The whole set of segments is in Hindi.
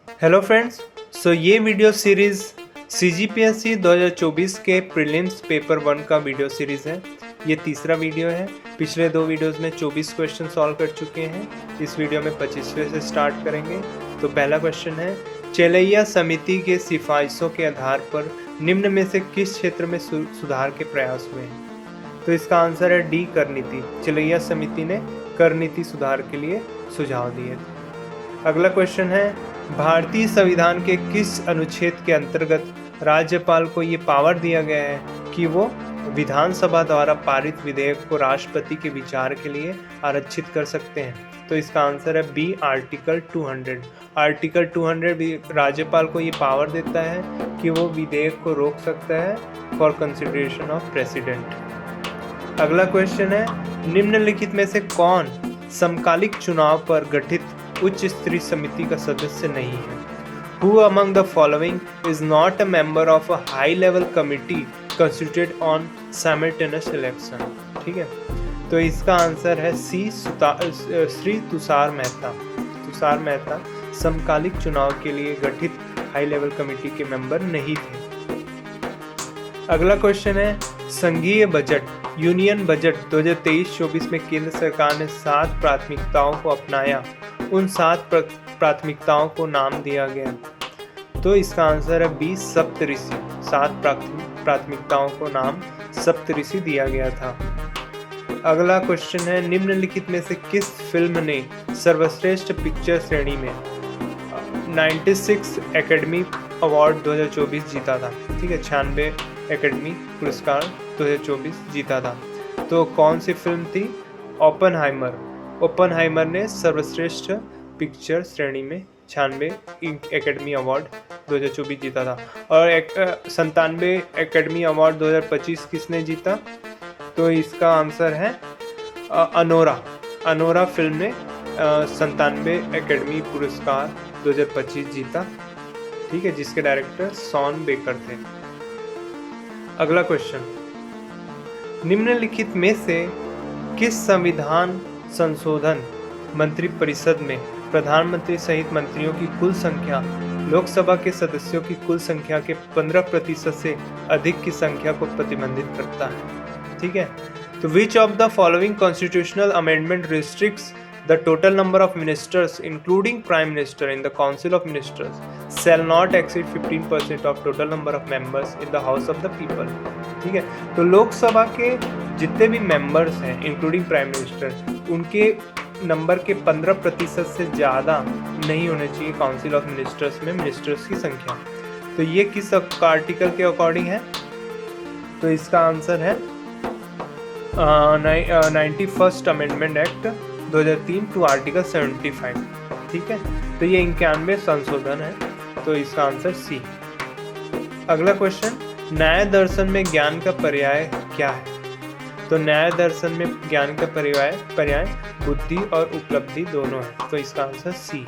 Hello friends. ये वीडियो सीरीज़ CGPSC 2024 के प्रीलिम्स पेपर 1 का वीडियो सीरीज़ है। ये तीसरा वीडियो है। पिछले 2 वीडियोस में 24 क्वेश्चन सॉल्व कर चुके हैं। इस वीडियो में 25वें से स्टार्ट करेंगे। तो पहला क्वेश्चन है, चेलैया समिति के सिफारिशों के आधार पर निम्न में से किस क्षेत्र में सुधार के प्रयास हुए हैं? तो इसका आंसर है डी, कर नीति। चेलैया समिति ने कर नीति सुधार के लिए सुझाव दिए थे। अगला क्वेश्चन है, भारतीय संविधान के किस अनुच्छेद के अंतर्गत राज्यपाल को ये पावर दिया गया है कि वो विधानसभा द्वारा पारित विधेयक को राष्ट्रपति के विचार के लिए आरक्षित कर सकते हैं? तो इसका आंसर है बी, आर्टिकल 200। आर्टिकल 200 भी राज्यपाल को ये पावर देता है कि वो विधेयक को रोक सकता है फॉर कंसिडरेशन ऑफ प्रेसिडेंट। अगला क्वेश्चन है, निम्नलिखित में से कौन समकालिक चुनाव पर गठित उच्च स्तरीय समिति का सदस्य नहीं है? Who among the following is not a member of a high level committee constituted on simultaneous election? ठीक है, तो इसका आंसर है सी, श्री तुषार मेहता। तुषार मेहता समकालिक चुनाव के लिए गठित हाई लेवल कमेटी के मेंबर नहीं थे। अगला क्वेश्चन है, संघीय बजट यूनियन बजट 2023-24 में केंद्र सरकार ने 7 प्राथमिकताओं को अपनाया। उन 7 प्राथमिकताओं को नाम दिया गया। तो इसका आंसर है बी, सप्तऋषि। 7 प्राथमिकताओं को नाम सप्तऋषि दिया गया था। अगला क्वेश्चन है, निम्नलिखित में से किस फिल्म ने सर्वश्रेष्ठ पिक्चर श्रेणी में 96 एकेडमी अवार्ड 2024 जीता था? ठीक है, 96 एकेडमी पुरस्कार 2024 जीता था। तो कौन सी फिल्म थी? ओपनहाइमर। ओपनहाइमर ने सर्वश्रेष्ठ पिक्चर श्रेणी में 96 एकेडमी अवार्ड 2024 जीता था। और 97 एकेडमी अवार्ड 2025 किसने जीता? तो इसका आंसर है अनोरा। अनोरा फिल्म ने 97 एकेडमी पुरस्कार 2025 जीता। ठीक है, जिसके डायरेक्टर शॉन बेकर थे। अगला क्वेश्चन, निम्नलिखित में से किस संविधान संशोधन मंत्रिपरिषद में प्रधानमंत्री सहित मंत्रियों की कुल संख्या लोकसभा के सदस्यों की कुल संख्या के 15% से अधिक की संख्या को प्रतिबंधित करता है? ठीक है, तो which of the following constitutional amendment restricts the total number of ministers including prime minister in the council of ministers shall not exceed 15% of total number of members in the house of the people? ठीक है, तो लोकसभा के जितने भी मेंबर्स हैं इंक्लूडिंग प्राइम मिनिस्टर, उनके नंबर के 15% से ज़्यादा नहीं होने चाहिए काउंसिल ऑफ मिनिस्टर्स में मिनिस्टर्स की संख्या। तो ये किस आर्टिकल के अकॉर्डिंग है? तो इसका आंसर है 91st amendment act 2003 to article 75। ठीक है, तो ये 91 संशोधन है। तो इसका आंसर सी। अगला क्वेश्चन, न्याय दर्शन में ज्ञान का पर्याय क्या है? तो न्याय दर्शन में ज्ञान का पर्याय बुद्धि और उपलब्धि दोनों है। तो इसका आंसर सी।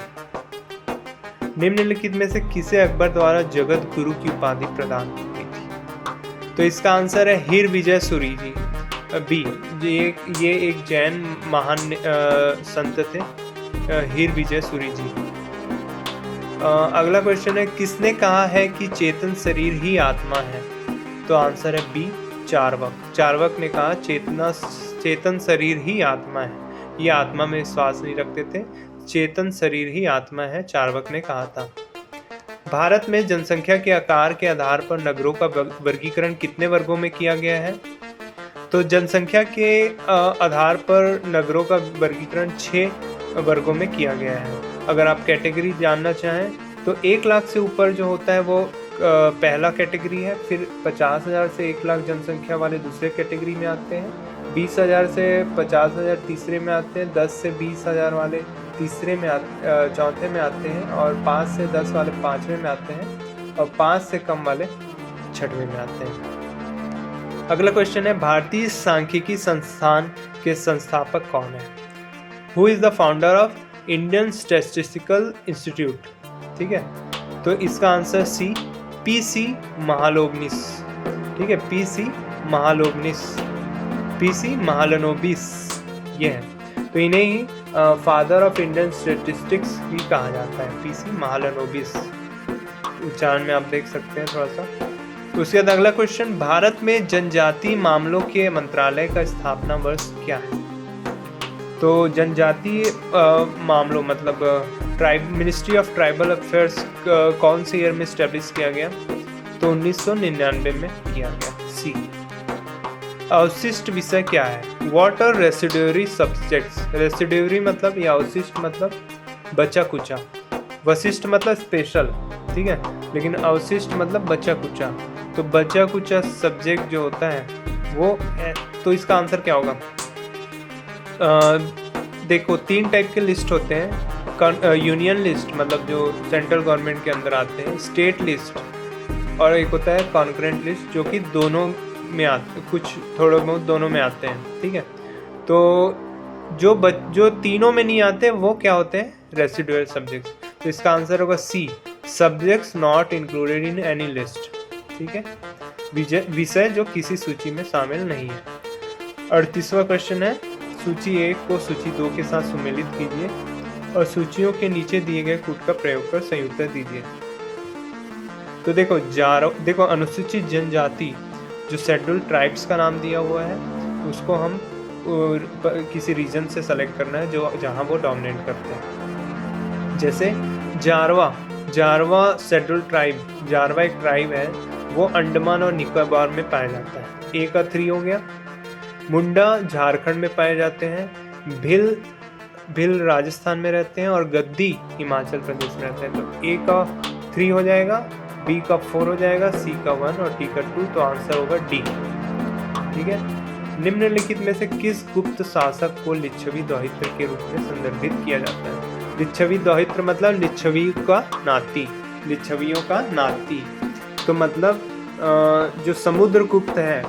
निम्नलिखित में से किसे अकबर द्वारा जगत गुरु की उपाधि प्रदान की थी? तो इसका आंसर है हीर विजय सूरी जी, बी। ये एक जैन महान संत थे, हीर विजय सूरी जी। अगला क्वेश्चन है, किसने कहा है कि चेतन शरीर ही आत्मा है? तो आंसर है बी, चार्वाक। चार्वाक ने कहा चेतन शरीर ही आत्मा है। ये आत्मा में विश्वास नहीं रखते थे, चेतन शरीर ही आत्मा है, चार्वाक ने कहा था। भारत में जनसंख्या के आकार के आधार पर नगरों का वर्गीकरण कितने वर्गों में किया गया है? तो जनसंख्या के आधार पर नगरों का वर्गीकरण 6 वर्गों में किया गया है। अगर आप कैटेगरी जानना चाहें तो 1 लाख से ऊपर जो होता है वो पहला कैटेगरी है, फिर 50,000 से 1 लाख जनसंख्या वाले दूसरे कैटेगरी में आते हैं, 20,000 से 50,000 तीसरे में आते हैं, 10 से 20,000 वाले तीसरे में चौथे में आते हैं, और 5 से 10 वाले 5वें में आते हैं, और 5 से कम वाले 6वें में आते हैं। अगला क्वेश्चन है, भारतीय सांख्यिकी संस्थान के संस्थापक कौन है? Who is the founder of Indian statistical institute? ठीक है, तो इसका आंसर सी, पीसी महालोबनिस। ठीक है, पीसी महालोबनिस, पीसी महालनोबिस ये है। तो इन्हें ही फादर ऑफ इंडियन स्टेटिस्टिक्स भी कहा जाता है, पीसी महालनोबिस, उच्चारण में आप देख सकते हैं थोड़ा सा। उसके बाद अगला क्वेश्चन, भारत में जनजातीय मामलों के मंत्रालय का स्थापना वर्ष क्या है? तो जनजातीय मामलों मतलब मिनिस्ट्री ऑफ ट्राइबल अफेयर्स कौन से ईयर में स्टैब्लिश किया गया? तो 1999 में किया गया, सी। अवशिष्ट विषय क्या है? What are residuary subjects? Residuary मतलब या अवशिष्ट मतलब बचा कुचा, वशिष्ठ मतलब स्पेशल, ठीक है, लेकिन अवशिष्ट मतलब बचा कुचा। तो बचा कुचा सब्जेक्ट जो होता है वो, तो इसका आंसर क्या होगा? देखो 3 टाइप के लिस्ट होते हैं, यूनियन लिस्ट मतलब जो सेंट्रल गवर्नमेंट के अंदर आते हैं, स्टेट लिस्ट, और एक होता है कॉन्करेंट लिस्ट जो कि दोनों में आते, कुछ थोड़े बहुत दोनों में आते हैं, ठीक है। तो जो तीनों में नहीं आते वो क्या होते हैं? Residual subjects. तो इसका आंसर होगा C, subjects not included in any list, ठीक है, विषय जो किसी सूची में शामिल नहीं है। 38वां क्वेश्चन है, सूची 1 को सूची 2 के साथ सुमेलित कीजिए और सूचियों के नीचे दिए गए कूट का प्रयोग कर सही उत्तर दीजिए। तो देखो अनुसूचित जनजाति जो शेड्यूल ट्राइब्स का नाम दिया हुआ है उसको हम किसी रीजन से सेलेक्ट करना है जो जहाँ वो डोमिनेट करते हैं। जैसे जारवा शेड्यूल ट्राइब, जारवा एक ट्राइब है, वो अंडमान और निकोबार में पाया जाता है, ए का 3 हो गया। मुंडा झारखंड में पाए जाते हैं, भिल राजस्थान में रहते हैं और गद्दी हिमाचल प्रदेश में रहते हैं। तो ए का 3 हो जाएगा, बी का 4 हो जाएगा, सी का 1 और डी का 2, तो आंसर होगा डी, ठीक है। निम्नलिखित में से किस गुप्त शासक को लिच्छवी दौहित्र के रूप में संदर्भित किया जाता है? लिच्छवी दौहित्र मतलब लिच्छवियों का नाती। तो मतलब जो समुद्रगुप्त है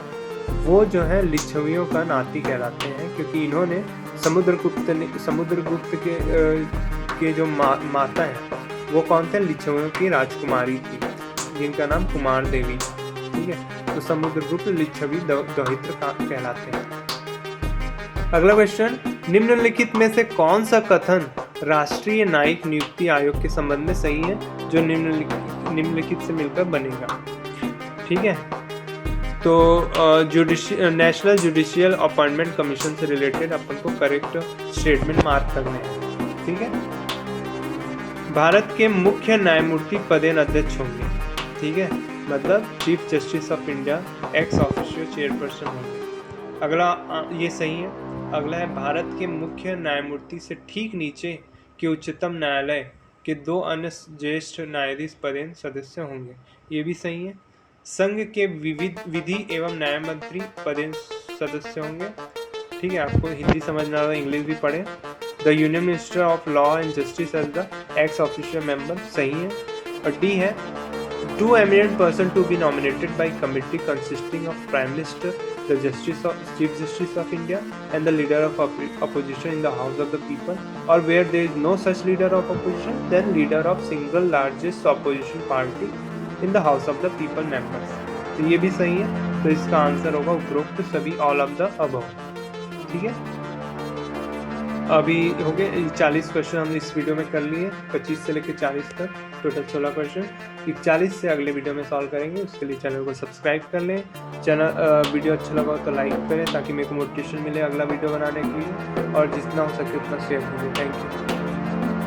वो जो है लिच्छवियों का नाती कहलाते हैं, क्योंकि इन्होंने समुद्रगुप्त के जो माता है वो कौन थे? लिच्छवियों की राजकुमारी थी जिनका नाम कुमार देवी, ठीक है। तो समुद्रगुप्त लिच्छवी दौहित्र कहलाते हैं। अगला क्वेश्चन, निम्नलिखित में से कौन सा कथन राष्ट्रीय न्यायिक नियुक्ति आयोग के संबंध में सही है जो निम्नलिखित से मिलकर बनेगा? ठीक है, तो नेशनल जुडिशियल अपॉइंटमेंट कमीशन से रिलेटेड अपन को करेक्ट स्टेटमेंट मार्क करने हैं, ठीक है। भारत के मुख्य न्यायमूर्ति पदेन अध्यक्ष होंगे, ठीक है, मतलब chief justice of India ex officio chairperson होंगे। अगला ये सही है। अगला है, भारत के मुख्य न्यायमूर्ति से ठीक नीचे के उच्चतम न्यायालय के 2 अन्य ज्येष्ठ न्यायाधीश पदेन सदस्य होंगे, ये भी सही है। संघ के विधि एवं न्याय मंत्री पदेन सदस्य होंगे, ठीक है। आपको हिंदी समझना हो इंग्लिश भी पढ़ें। The union minister of law and justice as the ex official member, सही है। और डी है, 2 eminent person to be nominated by committee consisting of Prime Minister, the Chief Justice of India, and the leader of opposition in the House of the People, or where there is no such leader of opposition, then leader of single largest opposition party in the House of the People members। तो ये भी सही है, तो इसका आंसर होगा उपरोक्त सभी, all of the above, ठीक है। अभी हो गए 40 क्वेश्चन हमने इस वीडियो में कर लिए, 25 से लेकर 40 तक टोटल 16 क्वेश्चन। 41 से अगले वीडियो में सॉल्व करेंगे, उसके लिए चैनल को सब्सक्राइब कर लें। वीडियो अच्छा लगा हो तो लाइक करें ताकि मेरे को मोटिवेशन मिले अगला वीडियो बनाने के लिए, और जितना हो सके उतना शेयर कीजिए। Thank you.